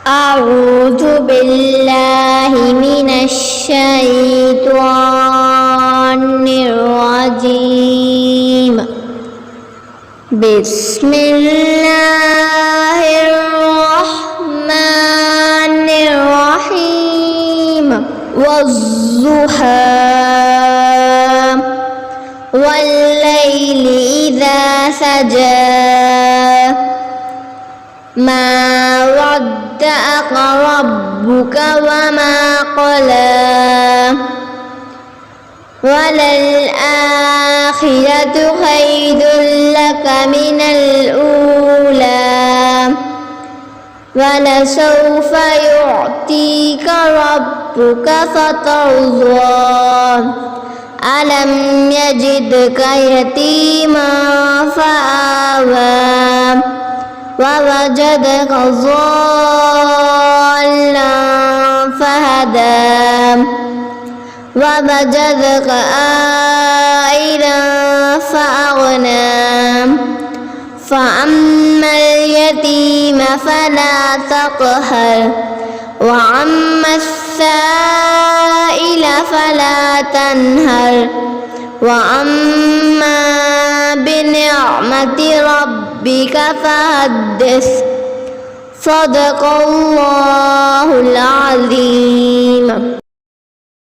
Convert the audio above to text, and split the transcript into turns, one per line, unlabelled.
أعوذ بالله من الشيطان الرجيم. بسم الله الرحمن الرحيم. والضحى والليل إذا سجى ما ودعك ربك وما قلى وللآخرة خير لك من الأولى ولسوف يعطيك ربك فترضى ألم يجدك يتيما فآوى ووجدك ضالا فهدى ووجدك عائلا فأغنى فأما اليتيم فلا تقهر وأما السائل فلا تنهر وأما بنعمة ربك فحدث. صدق الله العظيم.